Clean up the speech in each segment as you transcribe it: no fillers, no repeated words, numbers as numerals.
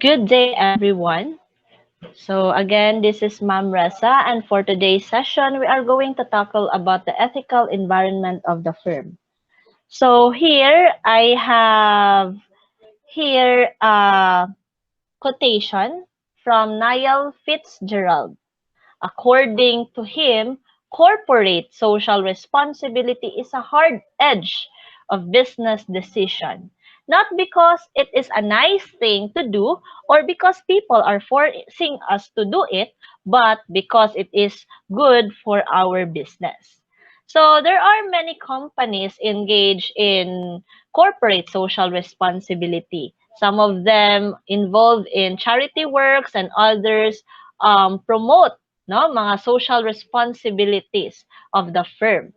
Good day, everyone. So again, this is Ma'am Reza, and for today's session, we are going to tackle about the ethical environment of the firm. So here, I have here a quotation from Niall Fitzgerald. According to him, corporate social responsibility is a hard edge of business decision, not because it is a nice thing to do or because people are forcing us to do it, but because it is good for our business. So there are many companies engaged in corporate social responsibility. Some of them involved in charity works and others promote mga social responsibilities of the firm.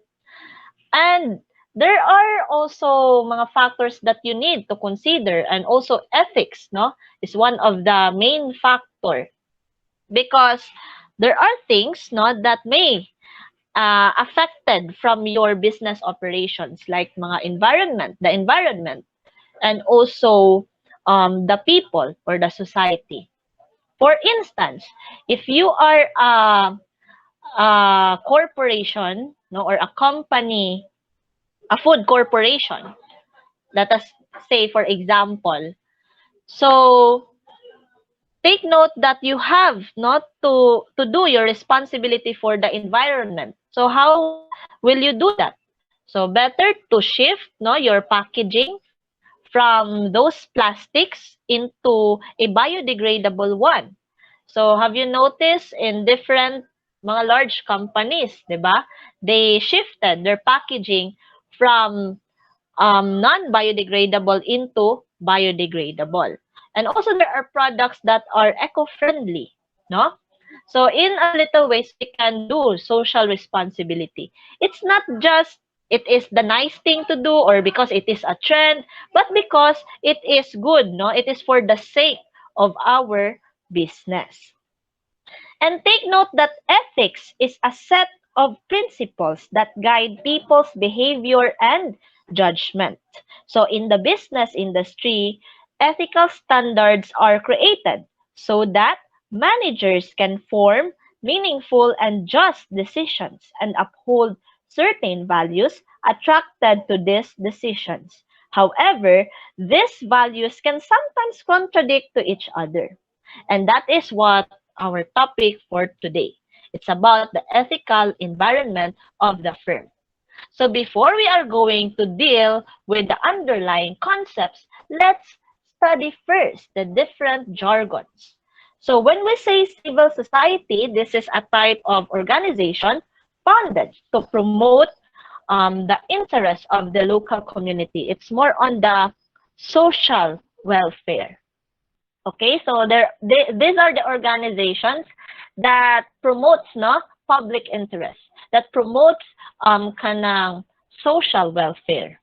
And there are also mga factors that you need to consider, and also ethics is one of the main factor, because there are things that may affected from your business operations, like the environment, and also the people or the society. For instance, if you are a corporation, or a company, a food corporation, let us say, for example. So take note that you have not to do your responsibility for the environment. So how will you do that? So better to shift your packaging from those plastics into a biodegradable one. So have you noticed in different mga large companies, 'di ba? They shifted their packaging from non-biodegradable into biodegradable. And also there are products that are eco-friendly, no? So in a little ways we can do social responsibility. It's not just it is the nice thing to do or because it is a trend, but because it is good, no? It is for the sake of our business. And take note that ethics is a set of principles that guide people's behavior and judgment. So in the business industry, ethical standards are created so that managers can form meaningful and just decisions and uphold certain values attracted to these decisions. However, these values can sometimes contradict to each other. And that is what our topic for today. It's about the ethical environment of the firm. So before we are going to deal with the underlying concepts, let's study first the different jargons. So when we say civil society, this is a type of organization founded to promote the interests of the local community. It's more on the social welfare. Okay, so these are the organizations that promotes public interest, that promotes kanang social welfare.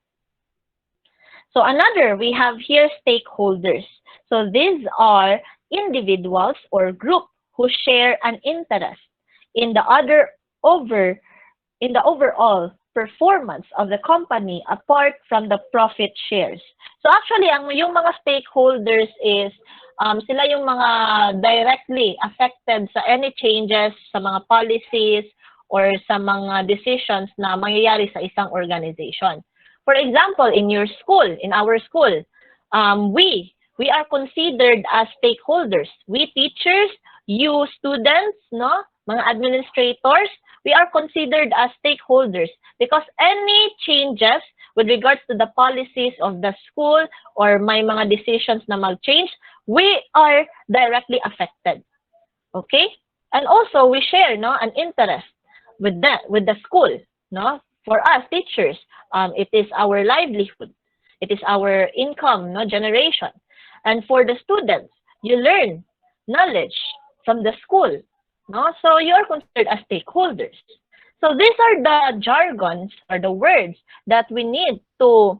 So another, we have here stakeholders. So these are individuals or group who share an interest in the other over in the overall performance of the company apart from the profit shares. So actually, yung mga stakeholders is sila yung mga directly affected sa any changes sa mga policies or sa mga decisions na mangyayari sa isang organization. For example, in your school, in our school, we are considered as stakeholders. We teachers, you students, mga administrators, we are considered as stakeholders because any changes with regards to the policies of the school or may mga decisions na mag-change, we are directly affected. Okay? And also we share an interest with the school, For us teachers, it is our livelihood. It is our income, generation. And for the students, you learn knowledge from the school, So you are considered as stakeholders. So these are the jargons or the words that we need to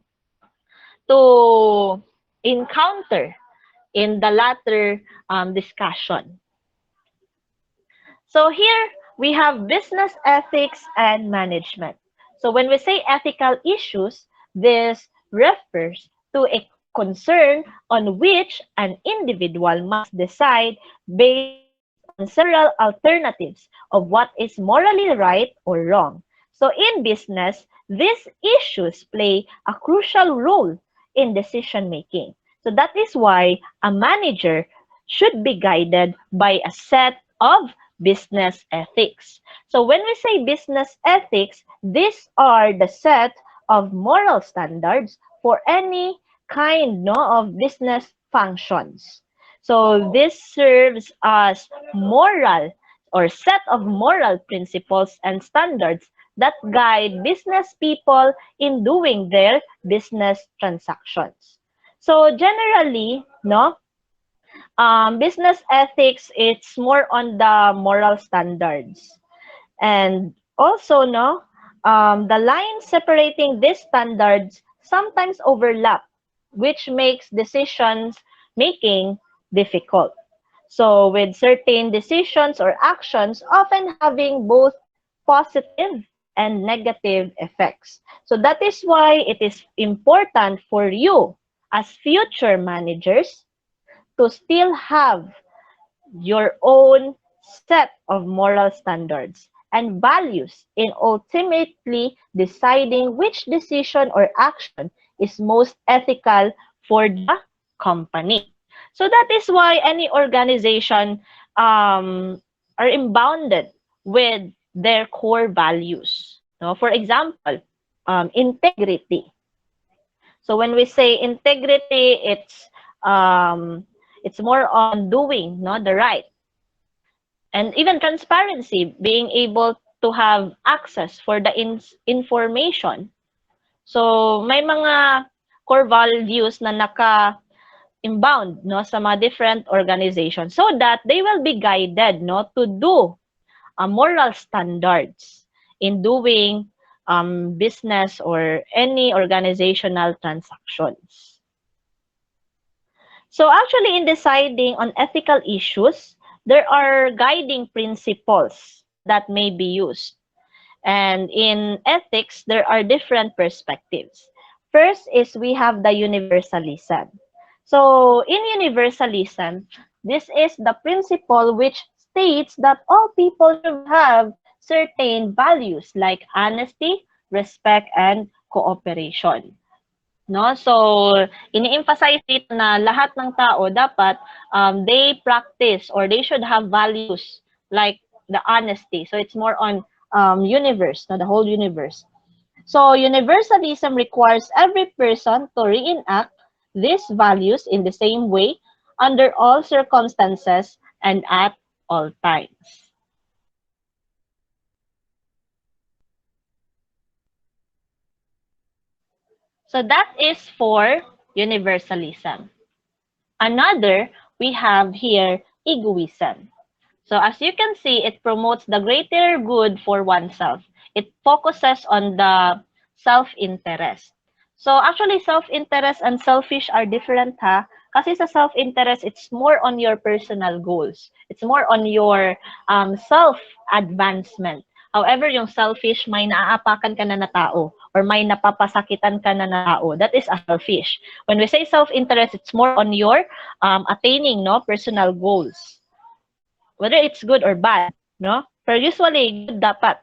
encounter in the latter discussion. So here we have business ethics and management. So when we say ethical issues, this refers to a concern on which an individual must decide based on several alternatives of what is morally right or wrong. So in business, these issues play a crucial role in decision making. So that is why a manager should be guided by a set of business ethics. So when we say business ethics, these are the set of moral standards for any kind of business functions. So this serves as moral or set of moral principles and standards that guide business people in doing their business transactions. So generally, business ethics, it's more on the moral standards. And also, the lines separating these standards sometimes overlap, which makes decisions making difficult. So, with certain decisions or actions often having both positive and negative effects. So, that is why it is important for you as future managers to still have your own set of moral standards and values in ultimately deciding which decision or action is most ethical for the company. So that is why any organization are imbounded with their core values. No? For example, integrity. So when we say integrity, it's more on doing the right, and even transparency, being able to have access for the information. So may mga core values na naka-inbound sa mga different organizations so that they will be guided to do moral standards in doing business or any organizational transactions. So actually, in deciding on ethical issues, there are guiding principles that may be used. And in ethics, there are different perspectives. First is we have the universalism. So in universalism, this is the principle which states that all people should have certain values like honesty, respect, and cooperation. No? So, ini-emphasize dito na lahat ng tao dapat they practice or they should have values like the honesty. So, it's more on universe, the whole universe. So, universalism requires every person to reenact these values in the same way under all circumstances and at all times. So that is for universalism. Another, we have here egoism. So as you can see, it promotes the greater good for oneself. It focuses on the self-interest. So actually, self-interest and selfish are different, ha? Kasi sa self-interest, it's more on your personal goals. It's more on your self-advancement. However, yung selfish, may naaapakan ka na tao or may napapasakitan ka na tao. That is a selfish. When we say self-interest, it's more on your attaining personal goals. Whether it's good or bad, Pero usually, good dapat.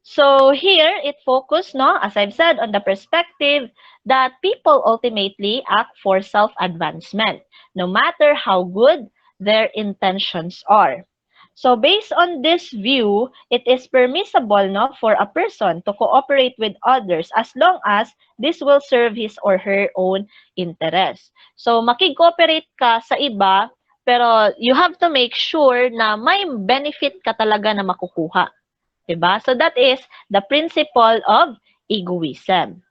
So here, it focused, as I've said, on the perspective that people ultimately act for self-advancement, no matter how good their intentions are. So based on this view, it is permissible for a person to cooperate with others as long as this will serve his or her own interest. So makig-cooperate ka sa iba, pero you have to make sure na may benefit ka talaga na makukuha. Diba? So that is the principle of egoism.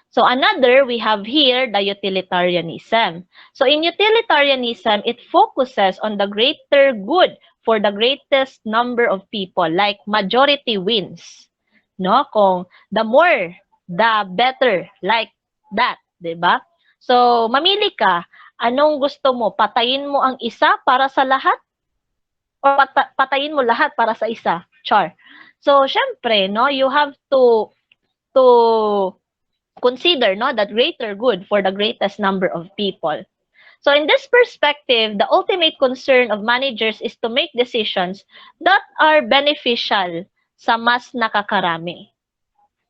So another, we have here the utilitarianism. So in utilitarianism, it focuses on the greater good for the greatest number of people, like majority wins. Kung the more, the better, like that, 'di ba? So mamili ka, anong gusto mo? Patayin mo ang isa para sa lahat o patayin mo lahat para sa isa? Char. So syempre, you have to consider, no, that greater good for the greatest number of people. So in this perspective, the ultimate concern of managers is to make decisions that are beneficial sa mas nakakarami,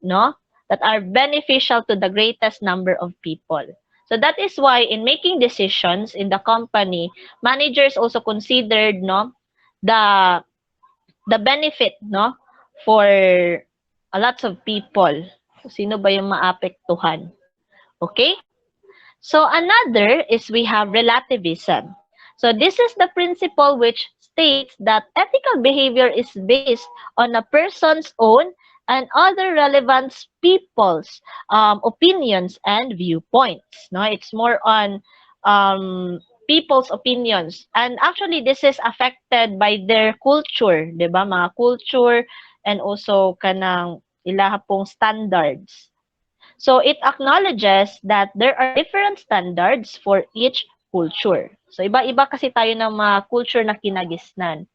no? That are beneficial to the greatest number of people. So that is why in making decisions in the company, managers also considered, no, the the benefit, no, for a lots of people. So, sino ba yung maapektuhan? Okay? So another is we have relativism. So this is the principle which states that ethical behavior is based on a person's own and other relevant people's opinions and viewpoints. No, it's more on people's opinions, and actually this is affected by their culture, 'di ba? Mga culture and also kanang ilaha pong standards. So it acknowledges that there are different standards for each culture. So iba-iba kasi tayo ng mga culture na kinagisnan.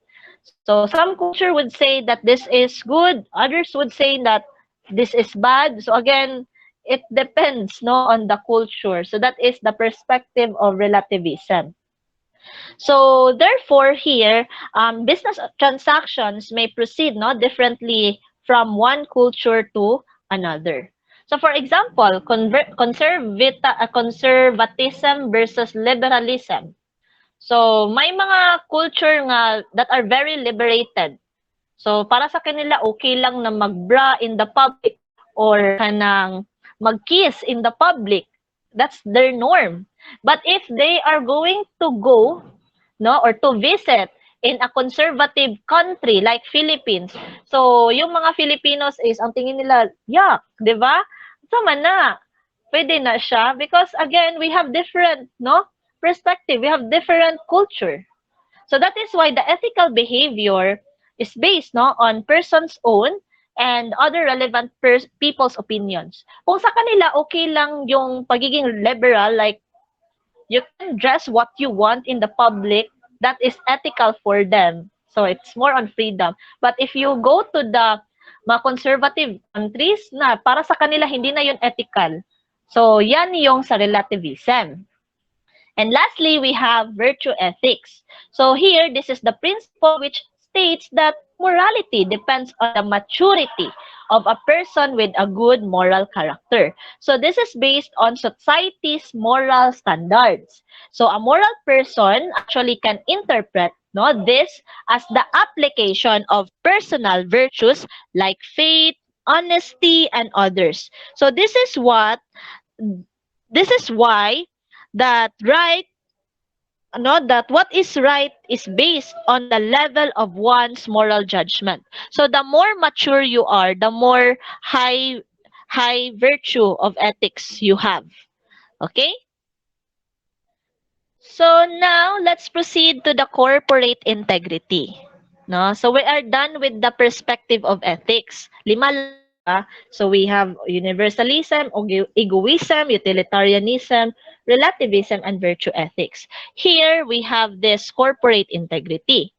So some culture would say that this is good, others would say that this is bad. So again, it depends, no, on the culture. So that is the perspective of relativism. So therefore here, business transactions may proceed, no, differently from one culture to another. So for example, conservatism versus liberalism. So may mga culture nga that are very liberated. So para sa kanila okay lang na magbra in the public or kanang magkiss in the public. That's their norm. But if they are going to go, no, or to visit in a conservative country like Philippines, so yung mga Filipinos is ang tingin nila, yak, 'di ba? Sama na. Pwede na siya because again, we have different, no, perspective, we have different culture. So that is why the ethical behavior is based, no, on person's own and other relevant people's opinions. Kung sa kanila okay lang yung pagiging liberal, like you can dress what you want in the public, that is ethical for them. So it's more on freedom. But if you go to the mga conservative countries na para sa kanila hindi na yun ethical. So yan yung sa relativism. And lastly, we have virtue ethics. So here, this is the principle which states that morality depends on the maturity of a person with a good moral character. So this is based on society's moral standards. So a moral person actually can interpret, no, this as the application of personal virtues like faith, honesty, and others. So this is why that right, no, that what is right is based on the level of one's moral judgment. So the more mature you are, the more high virtue of ethics you have. Okay? So now let's proceed to the corporate integrity. No? So we are done with the perspective of ethics. Lima lang, di ba? So we have universalism, egoism, utilitarianism, relativism, and virtue ethics. Here we have this corporate integrity.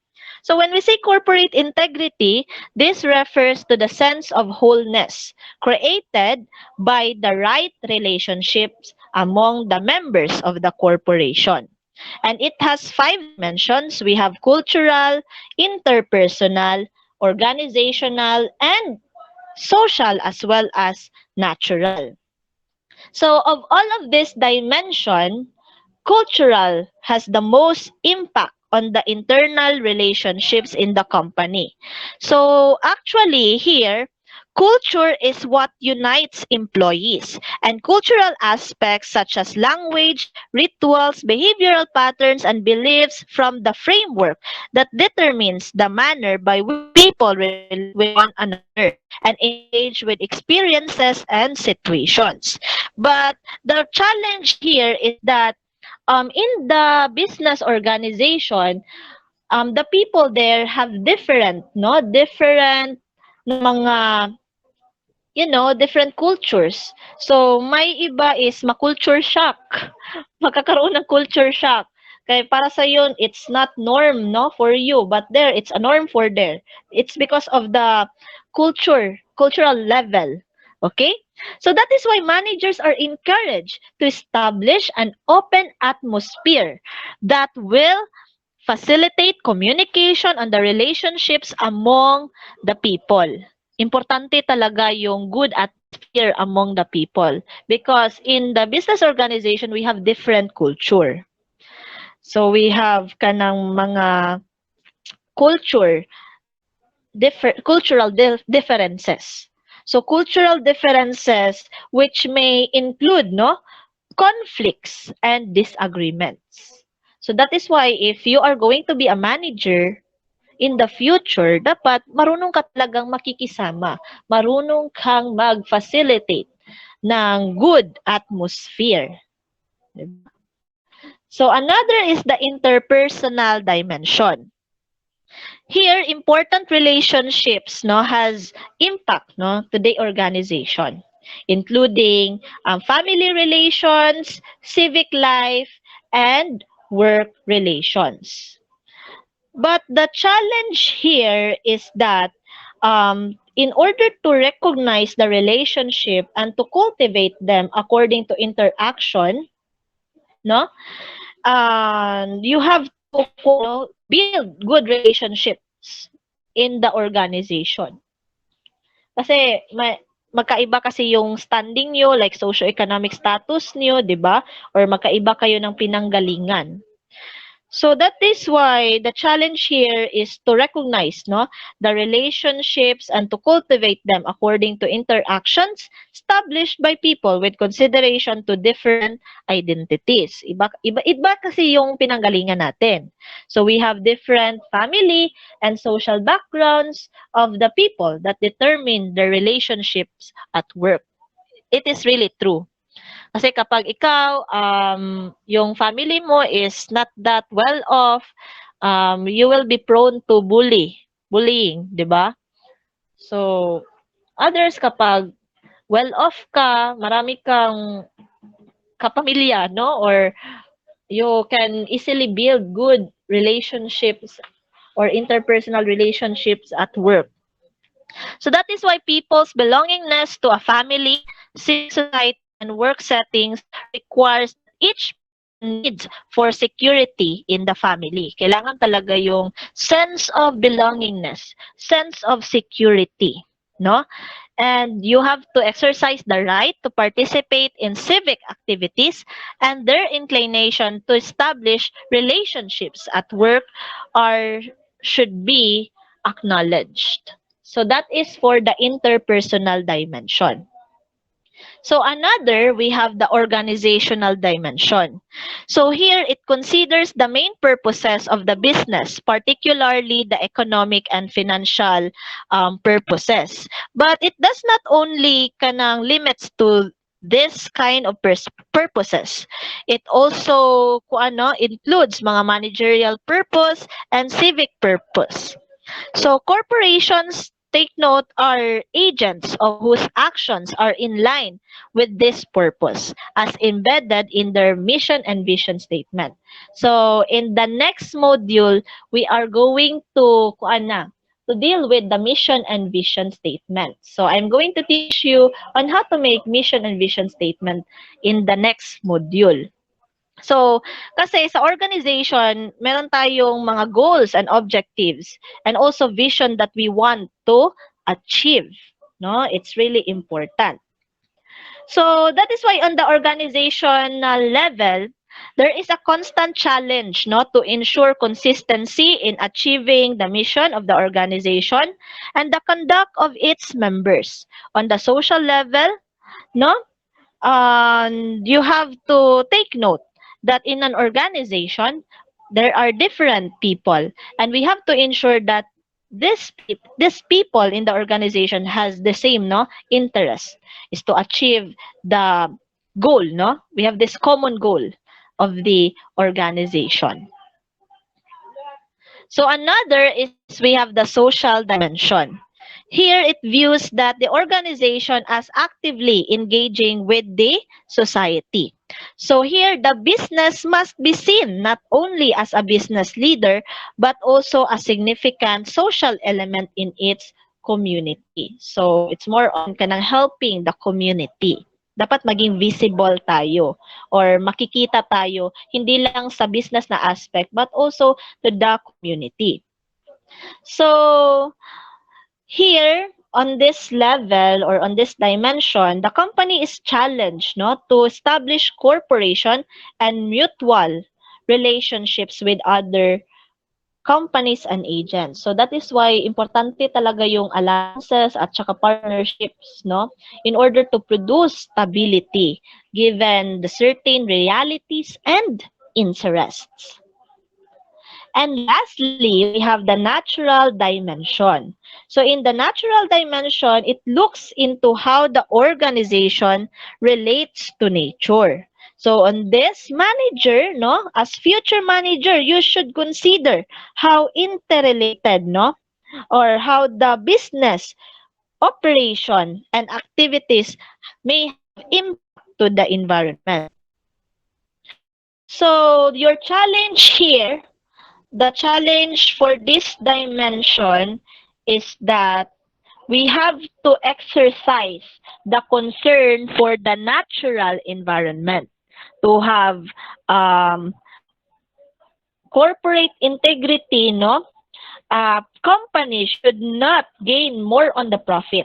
So when we say corporate integrity, this refers to the sense of wholeness created by the right relationships among the members of the corporation. And it has 5 dimensions. We have cultural, interpersonal, organizational, and social as well as natural. So of all of this dimension, cultural has the most impact on the internal relationships in the company. So actually here, culture is what unites employees, and cultural aspects such as language, rituals, behavioral patterns, and beliefs from the framework that determines the manner by which people relate with one another and engage with experiences and situations. But the challenge here is that in the business organization, the people there have different, no, different mga, different cultures. So, may iba is ma-culture shock. Magkakaroon ng culture shock. Kaya para sa yun, it's not norm, no, for you, but there, it's a norm for there. It's because of the cultural level Okay? So that is why managers are encouraged to establish an open atmosphere that will facilitate communication on the relationships among the people. Importante talaga yung good atmosphere among the people because in the business organization, we have different culture. So we have kanang mga culture, differences. So cultural differences which may include conflicts and disagreements. So that is why if you are going to be a manager in the future, dapat marunong ka talagang makikisama. Marunong kang mag-facilitate ng good atmosphere. Diba? So another is the interpersonal dimension. Here, important relationships has impact to the organization, including family relations, civic life, and work relations. But the challenge here is that in order to recognize the relationship and to cultivate them according to interaction, no, you have to build good relationships in the organization. Kasi magkaiba kasi yung standing nyo, like socio-economic status nyo, di ba? Or magkaiba kayo ng pinanggalingan. So that is why the challenge here is to recognize the relationships and to cultivate them according to interactions established by people with consideration to different identities. Iba kasi yung pinanggalingan natin. So we have different family and social backgrounds of the people that determine their relationships at work. It is really true. Kasi kapag ikaw, yung family mo is not that well off, you will be prone to bullying, di ba? So, others kapag well off ka, marami kang kapamilya, or you can easily build good relationships or interpersonal relationships at work. So that is why people's belongingness to a family, civic society, and work settings requires each person needs for security in the family. Kailangan talaga yung sense of belongingness, sense of security, no? And you have to exercise the right to participate in civic activities, and their inclination to establish relationships at work are should be acknowledged. So that is for the interpersonal dimension. So another, we have the organizational dimension. So here, it considers the main purposes of the business, particularly the economic and financial purposes. But it does not only kanang limits to this kind of purposes. It also includes mga managerial purpose and civic purpose. So corporations, take note, are agents of whose actions are in line with this purpose as embedded in their mission and vision statement. So in the next module, we are going to deal with the mission and vision statement. So I'm going to teach you on how to make mission and vision statement in the next module. So, kasi sa organization, meron tayong mga goals and objectives and also vision that we want to achieve. No? It's really important. So, that is why on the organizational level, there is a constant challenge to ensure consistency in achieving the mission of the organization and the conduct of its members. On the social level, no? You have to take note that in an organization, there are different people, and we have to ensure that this people in the organization has the same interest, is to achieve the goal. We have this common goal of the organization. So another is we have the social dimension. Here, it views that the organization as actively engaging with the society. So here, the business must be seen not only as a business leader, but also a significant social element in its community. So, it's more on kanang helping the community. Dapat maging visible tayo or makikita tayo hindi lang sa business na aspect but also to the community. So, here on this level or on this dimension, the company is challenged to establish cooperation and mutual relationships with other companies and agents. So that is why importante talaga yung alliances at saka partnerships in order to produce stability given the certain realities and interests. And lastly, we have the natural dimension. So in the natural dimension, it looks into how the organization relates to nature. So on this manager, as future manager, you should consider how interrelated, or how the business operation and activities may have impact to the environment. So your challenge here, the challenge for this dimension is that we have to exercise the concern for the natural environment, to have corporate integrity, company should not gain more on the profit.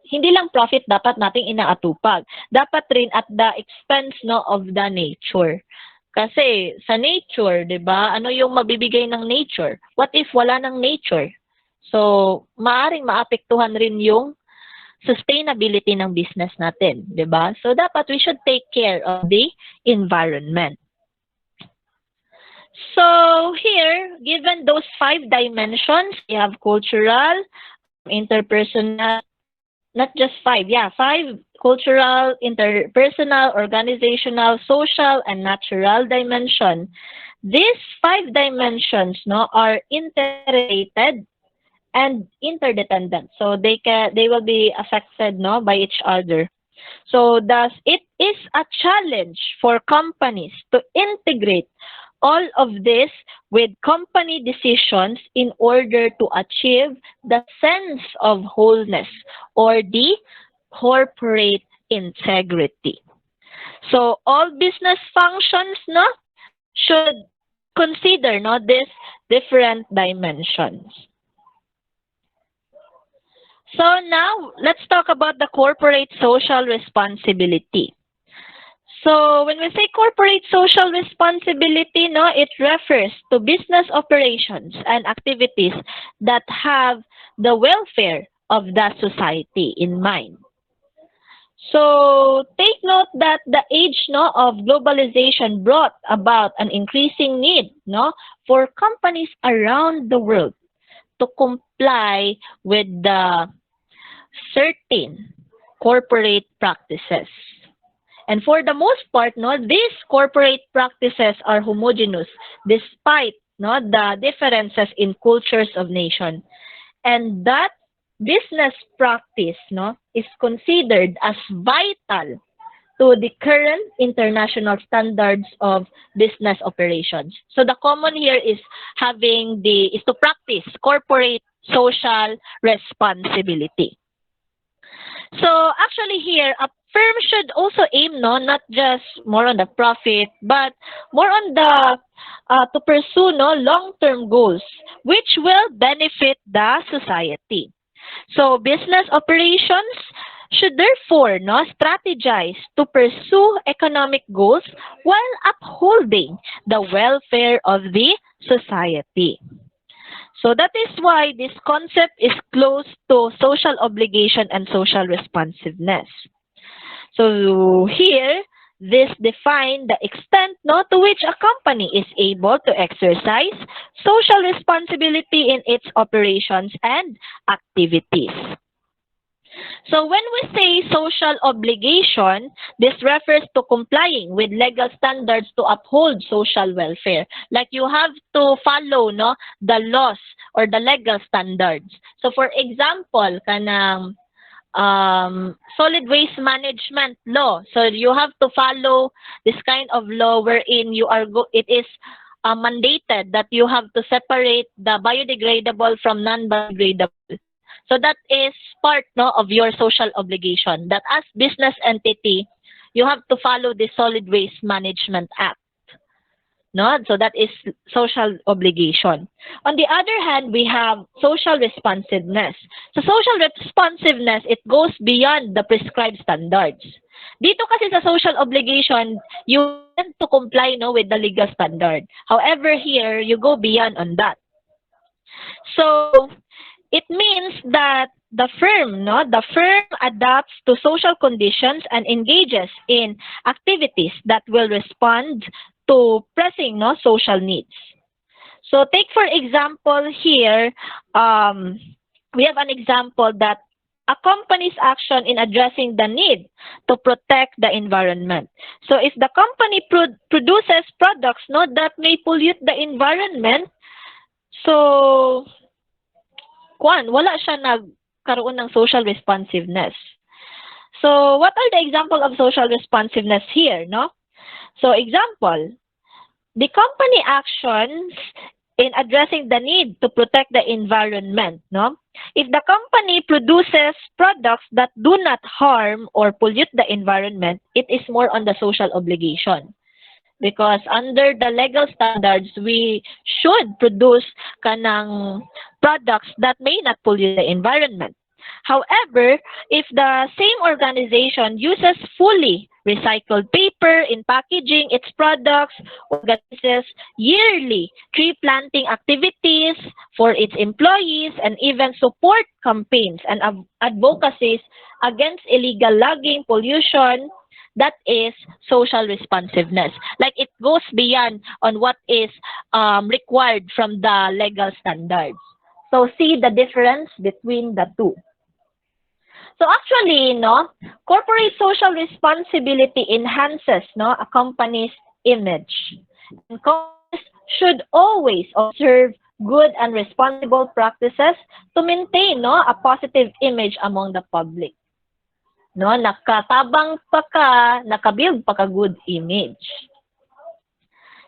Hindi lang profit dapat nating inaatupag. Dapat rin at the expense of the nature. Kasi sa nature, 'di ba? Ano yung mabibigay ng nature? What if wala ng nature? So, maaring maapektuhan rin yung sustainability ng business natin, 'di ba? So dapat we should take care of the environment. So here, given those 5 dimensions, we have cultural, interpersonal, not just 5, 5 cultural, interpersonal, organizational, social, and natural dimension. These 5 dimensions are interrelated and interdependent. So they will be affected by each other. So thus it is a challenge for companies to integrate all of this with company decisions in order to achieve the sense of wholeness or the corporate integrity. So all business functions should consider these different dimensions. So now let's talk about the corporate social responsibility. So when we say corporate social responsibility, it refers to business operations and activities that have the welfare of the society in mind. So take note that the age of globalization brought about an increasing need for companies around the world to comply with the certain corporate practices. And for the most part, these corporate practices are homogeneous despite the differences in cultures of nation. And that business practice is considered as vital to the current international standards of business operations. So the common here is to practice corporate social responsibility. So actually here, a firm should also aim not just more on the profit, but more on the to pursue long-term goals which will benefit the society. So business operations should therefore strategize to pursue economic goals while upholding the welfare of the society. So that is why this concept is close to social obligation and social responsiveness. So here, this defines the extent to which a company is able to exercise social responsibility in its operations and activities. So when we say social obligation, this refers to complying with legal standards to uphold social welfare. Like you have to follow the laws or the legal standards. So for example, kanang solid waste management law. So you have to follow this kind of law wherein it is mandated that you have to separate the biodegradable from non-biodegradable. So that is part of your social obligation, that as business entity, you have to follow the Solid Waste Management Act. No? So that is social obligation. On the other hand, we have social responsiveness. So social responsiveness, it goes beyond the prescribed standards. Dito kasi sa social obligation, you tend to comply with the legal standard. However, here, you go beyond on that. So it means that the firm adapts to social conditions and engages in activities that will respond to pressing social needs. So take for example here, we have an example that a company's action in addressing the need to protect the environment. So if the company produces products that may pollute the environment, so wala siya nagkaroon ng social responsiveness. So what are the example of social responsiveness here, no? So example, the company actions in addressing the need to protect the environment, no? If the company produces products that do not harm or pollute the environment, it is more on the social obligation. Because under the legal standards, we should produce kanang products that may not pollute the environment. However, if the same organization uses fully recycled paper in packaging its products, organizes yearly tree planting activities for its employees, and even support campaigns and advocacies against illegal logging, pollution, that is social responsiveness. Like it goes beyond on what is required from the legal standards. So see the difference between the two. So actually, corporate social responsibility enhances a company's image. And companies should always observe good and responsible practices to maintain a positive image among the public. Nakatabang pa ka, nakabuild pa ka good image.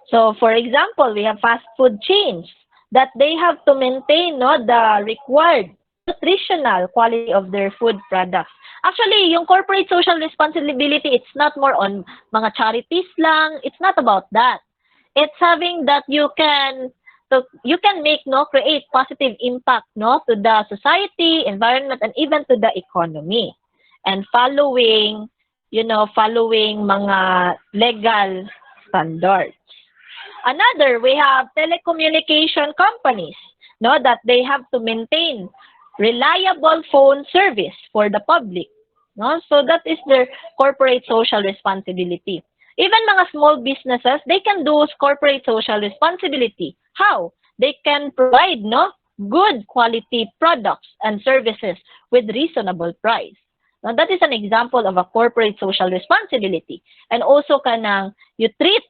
So for example, we have fast food chains that they have to maintain the required nutritional quality of their food products. Actually, yung corporate social responsibility, it's not more on mga charities lang. It's not about that. It's having that you can make create positive impact to the society, environment, and even to the economy. And following mga legal standards. Another, we have telecommunication companies, that they have to maintain reliable phone service for the public. So that is their corporate social responsibility. Even mga small businesses, they can do corporate social responsibility. How? They can provide good quality products and services with reasonable price. Now, that is an example of a corporate social responsibility. And also kanang you treat,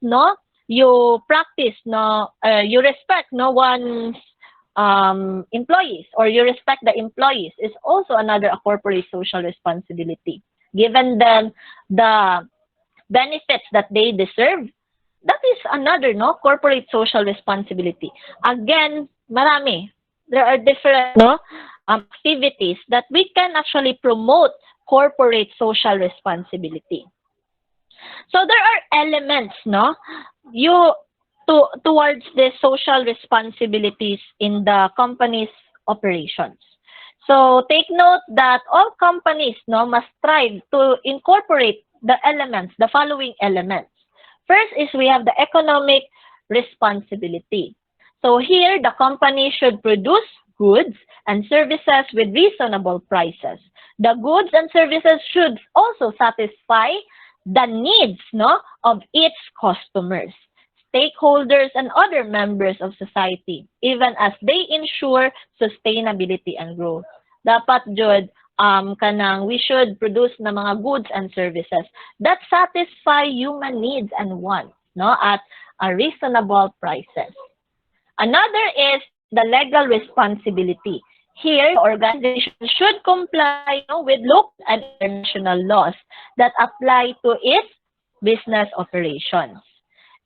you practice, you respect one's employees, or you respect the employees, is also another corporate social responsibility. Given them the benefits that they deserve, that is another corporate social responsibility. Again, marami. There are different activities that we can actually promote corporate social responsibility. So there are elements towards the social responsibilities in the company's operations. So take note that all companies must strive to incorporate the following elements. First is we have the economic responsibility. So here the company should produce goods and services with reasonable prices. The goods and services should also satisfy the needs of its customers, stakeholders, and other members of society, even as they ensure sustainability and growth. Dapat jud we should produce na mga goods and services that satisfy human needs and wants at a reasonable prices. Another is the legal responsibility. Here, the organization should comply with local and international laws that apply to its business operations.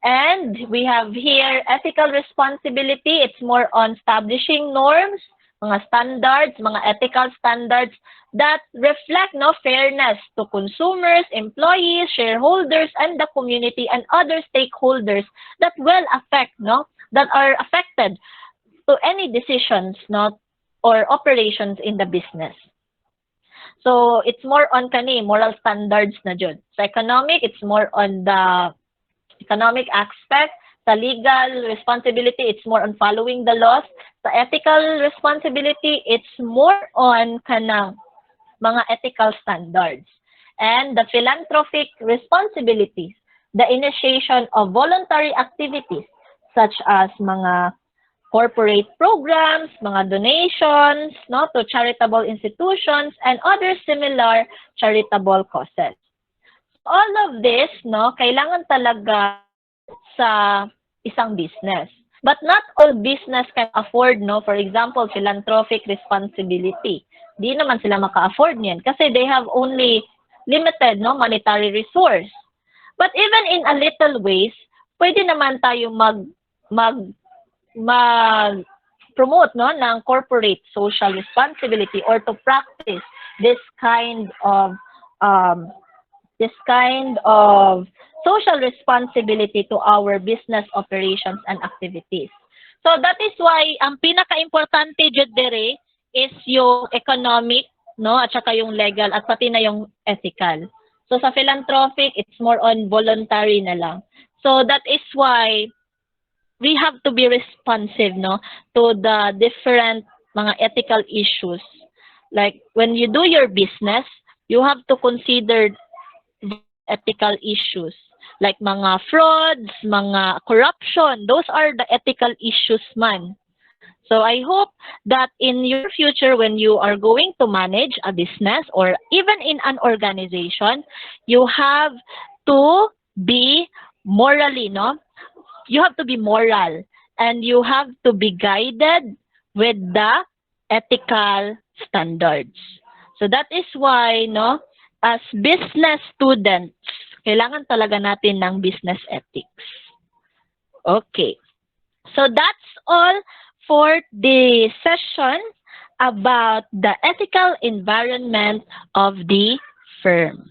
And we have here ethical responsibility. It's more on establishing norms, mga standards, mga ethical standards that reflect fairness to consumers, employees, shareholders, and the community and other stakeholders that will affect, that are affected to any decisions, or operations in the business. So it's more on moral standards na jud. Sa economic, it's more on the economic aspect. Sa legal responsibility, it's more on following the laws. Sa ethical responsibility, it's more on kanang mga ethical standards. And the philanthropic responsibilities, the initiation of voluntary activities such as mga corporate programs, mga donations, to charitable institutions and other similar charitable causes. All of this, kailangan talaga sa isang business. But not all business can afford, for example, philanthropic responsibility. Di naman sila maka-afford niyan kasi they have only limited, monetary resource. But even in a little ways, pwede naman tayo mag-promote, ng corporate social responsibility or to practice this kind of social responsibility to our business operations and activities. So that is why ang pinaka-importante jud dere is yung economic, at saka yung legal at pati na yung ethical. So sa philanthropic, it's more on voluntary na lang. So that is why we have to be responsive, to the different mga ethical issues. Like when you do your business, you have to consider ethical issues like mga frauds, mga corruption. Those are the ethical issues man. So I hope that in your future when you are going to manage a business or even in an organization, you have to be morally, you have to be moral and you have to be guided with the ethical standards. So that is why, as business students, kailangan talaga natin ng business ethics. Okay. So that's all for the session about the ethical environment of the firm.